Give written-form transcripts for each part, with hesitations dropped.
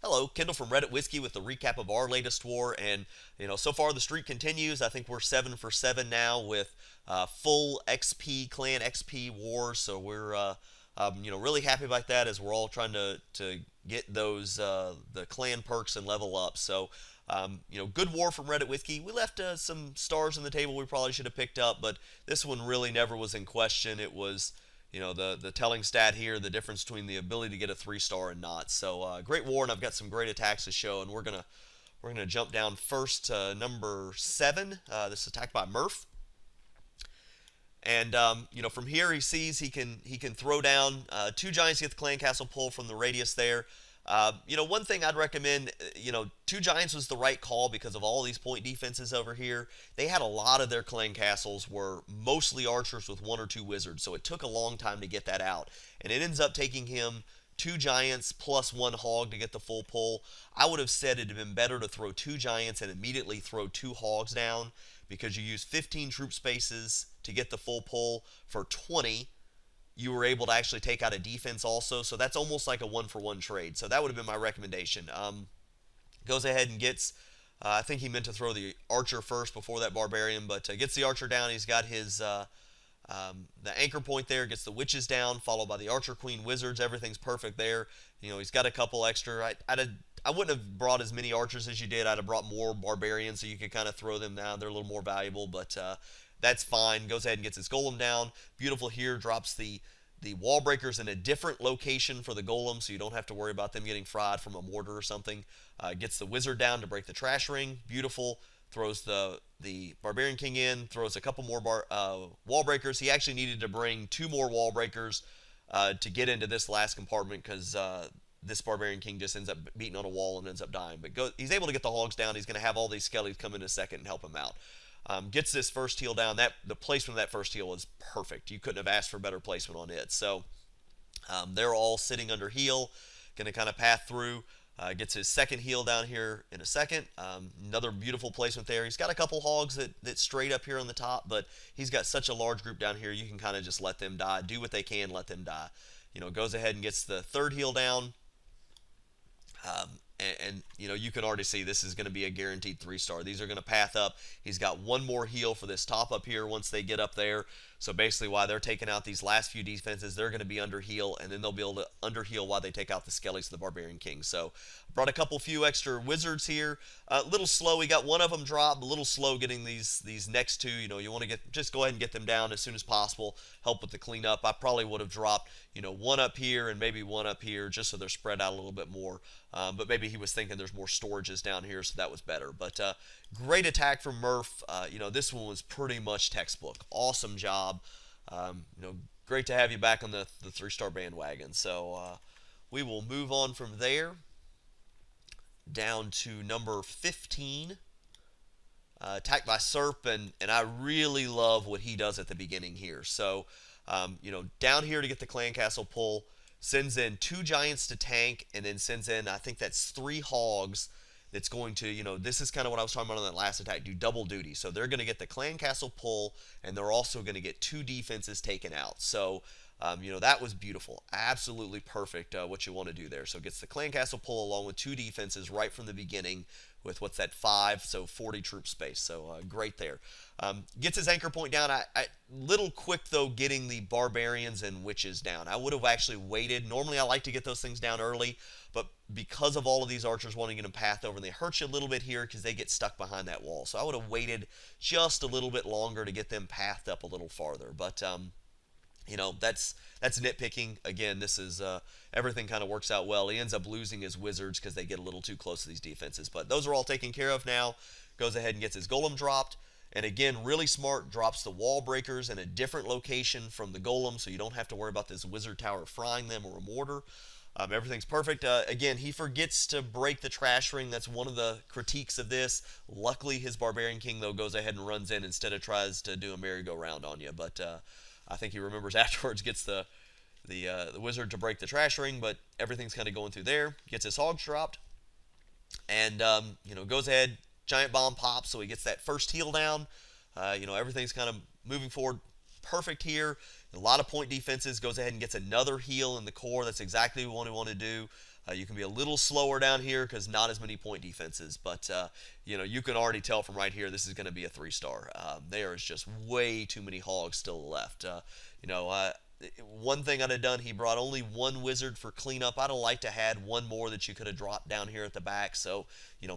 Hello, Kendall from Reddit Whiskey with the recap of our latest war, and so far the streak continues. I think we're 7 for 7 now with full XP clan XP wars, so we're really happy about that as we're all trying to get those the clan perks and level up. So good war from Reddit Whiskey. We left some stars on the table we probably should have picked up, but this one really never was in question. It was the telling stat here, the difference between the ability to get a 3-star and not. So great war, and I've got some great attacks to show, and we're gonna jump down first to number 7. This is attacked by Murph, and from here he sees he can throw down 2 giants to get the clan castle pull from the radius there. One thing I'd recommend, 2 giants was the right call because of all these point defenses over here. They had a lot of their clan castles were mostly archers with 1 or 2 wizards, so it took a long time to get that out. And it ends up taking him 2 giants plus 1 hog to get the full pull. I would have said it'd have been better to throw 2 giants and immediately throw 2 hogs down because you use 15 troop spaces to get the full pull for 20. You were able to actually take out a defense also, so that's almost like a 1-for-1 trade. So that would have been my recommendation. Goes ahead and gets, I think he meant to throw the archer first before that barbarian, but gets the archer down. He's got his the anchor point there, gets the witches down, followed by the archer, queen, wizards. Everything's perfect there. He's got a couple extra. I wouldn't have brought as many archers as you did. I'd have brought more barbarians so you could kind of throw them down. They're a little more valuable, but that's fine. Goes ahead and gets his golem down. Beautiful here. Drops the wall breakers in a different location for the golem, so you don't have to worry about them getting fried from a mortar or something. Gets the wizard down to break the trash ring. Beautiful. Throws the barbarian king in. Throws a couple more wall breakers. He actually needed to bring 2 more wall breakers to get into this last compartment because this barbarian king just ends up beating on a wall and ends up dying. But he's able to get the hogs down. He's going to have all these skellies come in a second and help him out. Gets this first heal down. The placement of that first heal is perfect. You couldn't have asked for better placement on it. So they're all sitting under heal. Going to kind of path through. Gets his second heal down here in a second. Another beautiful placement there. He's got a couple hogs that straight up here on the top, but he's got such a large group down here. You can kind of just let them die. Do what they can, let them die. Goes ahead and gets the third heal down. And you can already see this is going to be a guaranteed 3-star. These are going to path up. He's got 1 more heal for this top up here once they get up there. So basically while they're taking out these last few defenses, they're going to be under heal, and then they'll be able to under heal while they take out the skellies of the barbarian king. So brought a few extra wizards here. A little slow. We got 1 of them drop. A little slow getting these next 2. You want to just go ahead and get them down as soon as possible. Help with the cleanup. I probably would have dropped 1 up here and maybe 1 up here just so they're spread out a little bit more. But maybe he was thinking there's more storages down here, so that was better. But great attack from Murph. This one was pretty much textbook. Awesome job. Great to have you back on the 3-star bandwagon. So we will move on from there down to number 15. Attacked by Serp, and I really love what he does at the beginning here. So, down here to get the clan castle pull, sends in 2 giants to tank, and then sends in, I think that's 3 hogs. That's going to, this is kind of what I was talking about on that last attack, do double duty. So they're going to get the clan castle pull, and they're also going to get 2 defenses taken out. So, that was beautiful. Absolutely perfect what you want to do there. So it gets the clan castle pull along with 2 defenses right from the beginning with what's that 5, so 40 troop space. So great there. Gets his anchor point down. Little quick though getting the barbarians and witches down. I would have actually waited. Normally I like to get those things down early, but because of all of these archers wanting to get them path over, and they hurt you a little bit here because they get stuck behind that wall. So I would have waited just a little bit longer to get them pathed up a little farther. But that's nitpicking. Again, this is everything kind of works out well. He ends up losing his wizards because they get a little too close to these defenses. But those are all taken care of now. Goes ahead and gets his golem dropped. And again, really smart, drops the wall breakers in a different location from the golem, so you don't have to worry about this wizard tower frying them or a mortar. Everything's perfect. Again, he forgets to break the trash ring. That's one of the critiques of this. Luckily, his barbarian king, though, goes ahead and runs in instead of tries to do a merry-go-round on you. But I think he remembers afterwards, gets the wizard to break the trash ring, but everything's kind of going through there. Gets his hogs dropped, and goes ahead. Giant bomb pops, so he gets that first heal down. Everything's kind of moving forward perfect here. A lot of point defenses. Goes ahead and gets another heal in the core. That's exactly what we want to do. You can be a little slower down here because not as many point defenses, but you can already tell from right here this is going to be a 3-star. There is just way too many hogs still left. You know, one thing I'd have done, he brought only one wizard for cleanup. I'd have liked to had one more that you could have dropped down here at the back. So,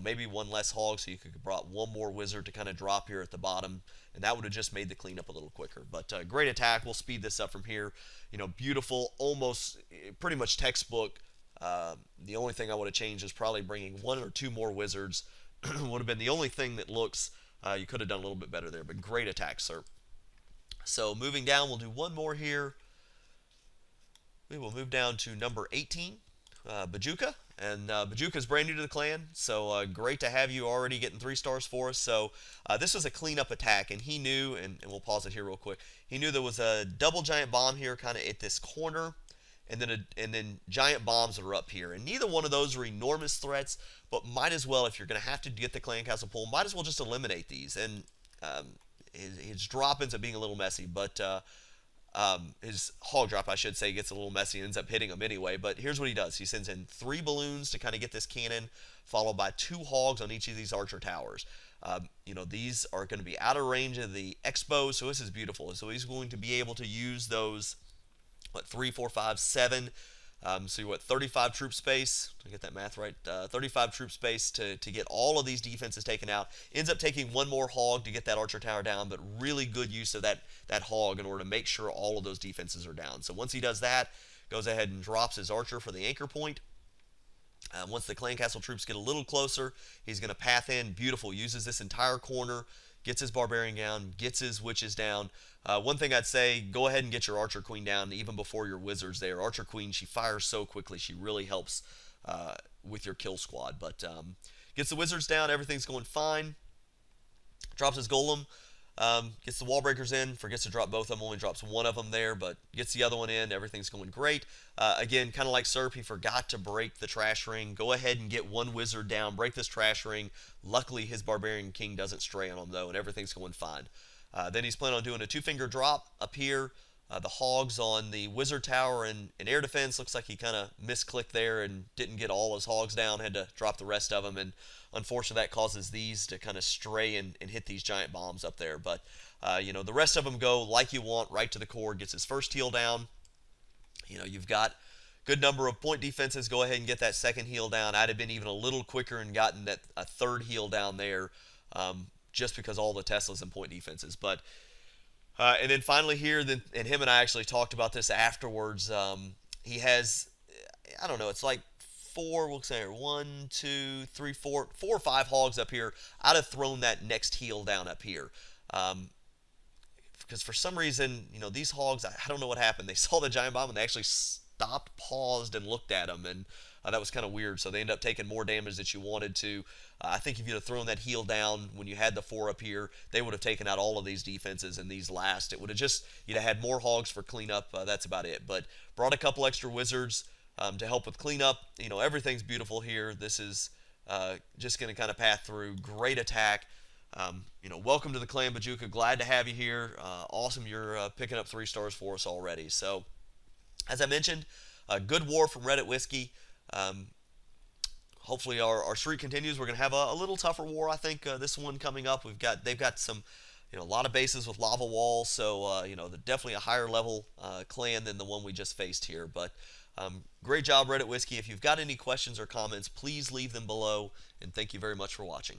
maybe one less hog so you could have brought one more wizard to kind of drop here at the bottom. And that would have just made the cleanup a little quicker. But great attack. We'll speed this up from here. Beautiful, almost pretty much textbook. The only thing I would have changed is probably bringing one or two more wizards. Would have been the only thing that looks you could have done a little bit better there. But great attack, sir. So moving down, we'll do one more here. We will move down to number 18, Bajuka. And Bajuka is brand new to the clan, so great to have you already getting 3 stars for us. So this was a cleanup attack, and he knew, and we'll pause it here real quick, he knew there was a double giant bomb here kind of at this corner, and then giant bombs that are up here. And neither one of those are enormous threats, but might as well, if you're going to have to get the clan castle pull, might as well just eliminate these. And his drop ends up being a little messy, but his hog drop, I should say, gets a little messy and ends up hitting him anyway. But here's what he does. He sends in 3 balloons to kind of get this cannon, followed by 2 hogs on each of these archer towers. These are going to be out of range of the Expo, so this is beautiful. So he's going to be able to use those, 3, 4, 5, 7. So you're 35 troop space, to get that math right, 35 troop space to get all of these defenses taken out. Ends up taking one more hog to get that archer tower down, but really good use of that hog in order to make sure all of those defenses are down. So once he does that, goes ahead and drops his archer for the anchor point. Once the clan castle troops get a little closer, he's going to path in, beautiful, uses this entire corner, gets his barbarian down, gets his witches down. One thing I'd say, go ahead and get your archer queen down even before your wizards there. Archer queen, she fires so quickly. She really helps with your kill squad. But gets the wizards down. Everything's going fine. Drops his golem. Gets the wall breakers in. Forgets to drop both of them. Only drops one of them there, but gets the other one in. Everything's going great. Again, kind of like Serp, he forgot to break the trash ring. Go ahead and get one wizard down. Break this trash ring. Luckily, his barbarian king doesn't stray on him, though, and everything's going fine. Then he's planning on doing a 2-finger drop up here. The hogs on the wizard tower and air defense. Looks like he kind of misclicked there and didn't get all his hogs down. Had to drop the rest of them, and unfortunately that causes these to kind of stray and hit these giant bombs up there. But the rest of them go like you want, right to the core. Gets his first heal down. You've got good number of point defenses. Go ahead and get that second heal down. I'd have been even a little quicker and gotten that a third heal down there, just because all the Teslas and point defenses. But and then finally here, and him and I actually talked about this afterwards. He has, I don't know, it's like 4, we'll say 1, 2, 3, 4 or 5 hogs up here. I'd have thrown that next heal down up here. Because for some reason, these hogs, I don't know what happened. They saw the giant bomb and they actually stopped, paused, and looked at them, and that was kind of weird. So they ended up taking more damage than you wanted to. I think if you'd have thrown that heal down when you had the 4 up here, they would have taken out all of these defenses and these last. It would have just, you'd have had more hogs for cleanup. That's about it. But brought a couple extra wizards to help with cleanup. Everything's beautiful here. This is just going to kind of path through. Great attack. Welcome to the clan, Bajuka. Glad to have you here. Awesome, you're picking up 3 stars for us already. So, as I mentioned, a good war from Reddit Whiskey. Hopefully our streak continues. We're going to have a little tougher war, I think, this one coming up. They've got some, a lot of bases with lava walls, so they're definitely a higher level clan than the one we just faced here. But great job, Reddit Whiskey. If you've got any questions or comments, please leave them below, and thank you very much for watching.